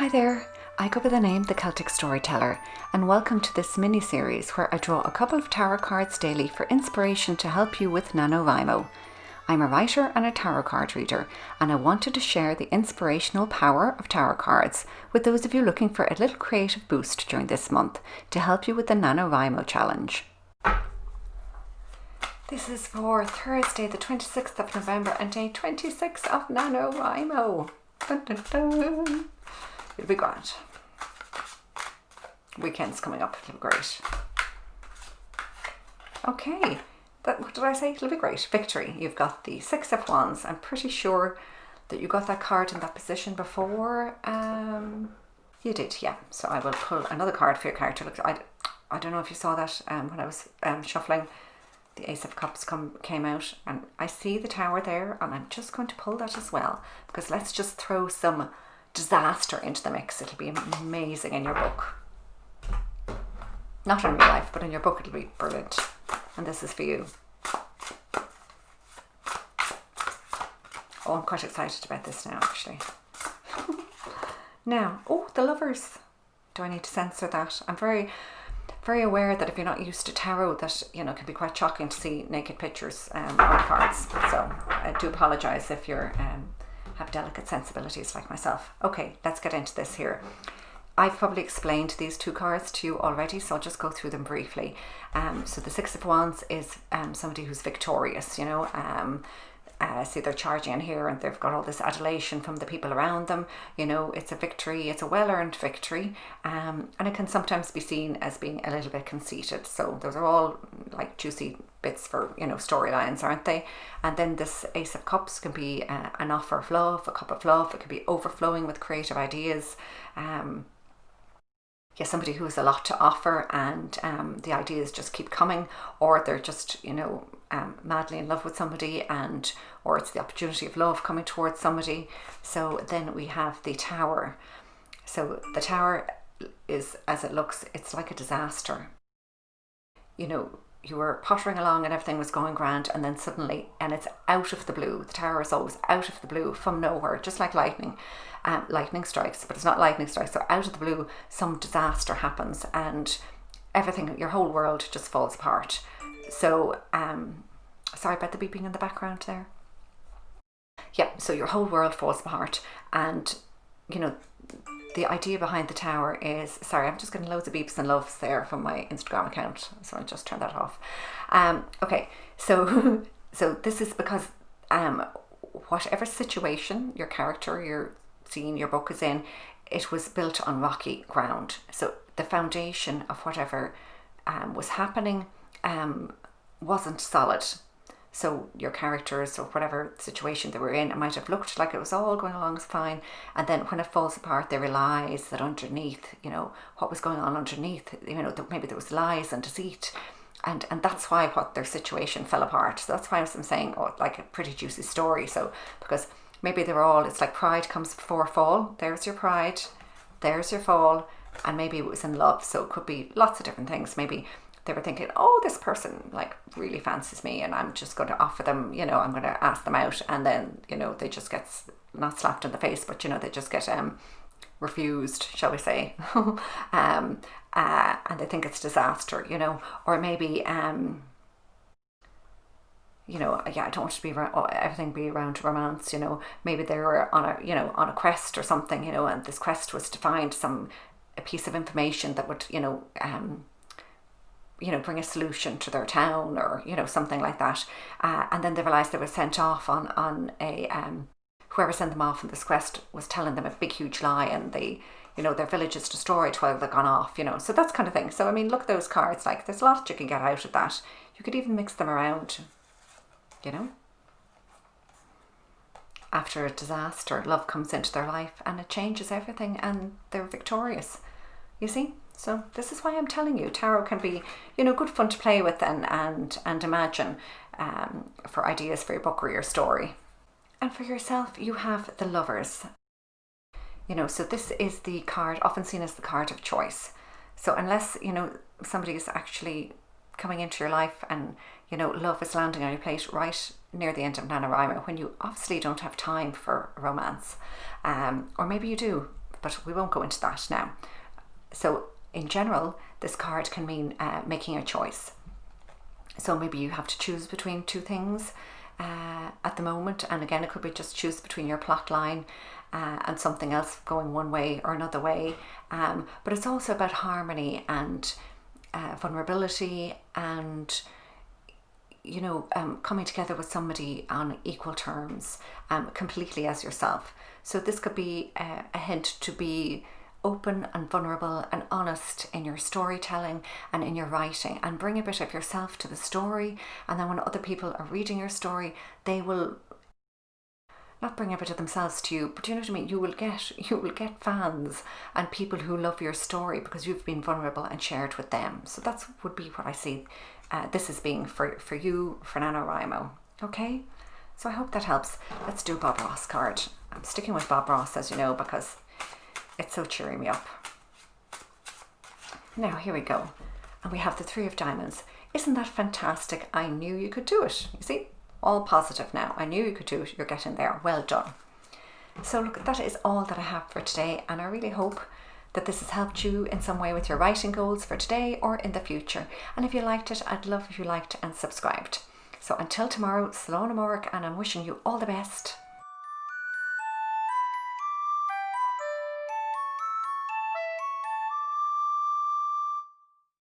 Hi there, I go by the name The Celtic Storyteller, and welcome to this mini-series where I draw a couple of tarot cards daily for inspiration to help you with NaNoWriMo. I'm a writer and a tarot card reader, and I wanted to share the inspirational power of tarot cards with those of you looking for a little creative boost during this month to help you with the NaNoWriMo challenge. This is for Thursday the 26th of November and day 26 of NaNoWriMo. Dun, dun, dun. It'll be grand. Weekend's coming up, it'll be great. Okay, what did I say? It'll be great. Victory. You've got the Six of Wands. I'm pretty sure that you got that card in that position before. You did, yeah. So I will pull another card for your character. Look, I don't know if you saw that when I was shuffling. The Ace of Cups came out, and I see the Tower there, and I'm just going to pull that as well, because let's just throw some disaster into the mix. It'll be amazing in your book. Not in real life, but in your book it'll be brilliant. And this is for you. Oh, I'm quite excited about this now, actually. Now, oh, the Lovers. Do I need to censor that? I'm very aware that if you're not used to tarot, that, you know, it can be quite shocking to see naked pictures on cards. So I do apologise if you're have delicate sensibilities like myself. Okay, let's get into this here. I've probably explained these two cards to you already, so I'll just go through them briefly. So the Six of Wands is somebody who's victorious, you know. See, they're charging in here and they've got all this adulation from the people around them. You know, it's a victory, it's a well-earned victory, and it can sometimes be seen as being a little bit conceited. So those are all like juicy bits for, you know, storylines, aren't they? And then this Ace of Cups can be an offer of love, a cup of love. It can be overflowing with creative ideas. Yeah, somebody who has a lot to offer, and the ideas just keep coming, or they're just, you know, madly in love with somebody, or it's the opportunity of love coming towards somebody. So then we have the Tower. So the Tower is, as it looks, it's like a disaster. You know, you were pottering along and everything was going grand, and then suddenly, and it's out of the blue. The Tower is always out of the blue, from nowhere, just like lightning. Lightning strikes, but it's not lightning strikes. So out of the blue, some disaster happens, and everything, your whole world just falls apart. So, sorry about the beeping in the background there. Yeah, so your whole world falls apart, and, you know, the idea behind the Tower is, sorry, I'm just getting loads of beeps and loves there from my Instagram account, so I'll just turn that off. Okay, so this is because whatever situation your character, your scene, your book is in, it was built on rocky ground. So the foundation of whatever was happening wasn't solid. So your characters, or whatever situation they were in, it might have looked like it was all going along fine, and then when it falls apart, they realise that underneath, you know, what was going on underneath, you know, maybe there was lies and deceit, and that's why what their situation fell apart. So that's why I'm saying, oh, like a pretty juicy story. So because maybe they were all, it's like pride comes before fall. There's your pride, there's your fall, and maybe it was in love. So it could be lots of different things. Maybe they were thinking, oh, this person like really fancies me, and I'm just going to offer them, you know, I'm going to ask them out, and then, you know, they just get not slapped in the face, but, you know, they just get refused, shall we say. And they think it's disaster, you know. Or maybe you know, yeah, I don't want to be around, everything be around romance, you know. Maybe they were on a quest or something, you know, and this quest was to find a piece of information that would, you know, bring a solution to their town, or, you know, something like that. And then they realised they were sent off on a whoever sent them off on this quest was telling them a big huge lie, and they, you know, their village is destroyed while they've gone off, you know. So that's kind of thing. So I mean, look at those cards, like there's a lot you can get out of that. You could even mix them around, you know. After a disaster, love comes into their life and it changes everything, and they're victorious, you see. So this is why I'm telling you, tarot can be, you know, good fun to play with and imagine for ideas for your book or your story. And for yourself, you have the Lovers. You know, so this is the card often seen as the card of choice. So unless, you know, somebody is actually coming into your life and, you know, love is landing on your plate right near the end of NaNoWriMo, when you obviously don't have time for romance, or maybe you do but we won't go into that now. So in general, this card can mean making a choice. So maybe you have to choose between two things at the moment, and again, it could be just choose between your plot line and something else going one way or another way. But it's also about harmony and vulnerability and coming together with somebody on equal terms, completely as yourself. So this could be a hint to be open and vulnerable and honest in your storytelling and in your writing, and bring a bit of yourself to the story. And then when other people are reading your story, they will not bring a bit of themselves to you, but you know what I mean? You will get fans and people who love your story because you've been vulnerable and shared with them. So that would be what I see this as being for you, for NaNoWriMo. Okay? So I hope that helps. Let's do Bob Ross card. I'm sticking with Bob Ross, as you know, because it's so cheering me up. Now, here we go. And we have the 3 of Diamonds. Isn't that fantastic? I knew you could do it. You see? All positive now. I knew you could do it. You're getting there. Well done. So look, that is all that I have for today, and I really hope that this has helped you in some way with your writing goals for today or in the future. And if you liked it, I'd love if you liked and subscribed. So until tomorrow, Slán Amórach, and I'm wishing you all the best.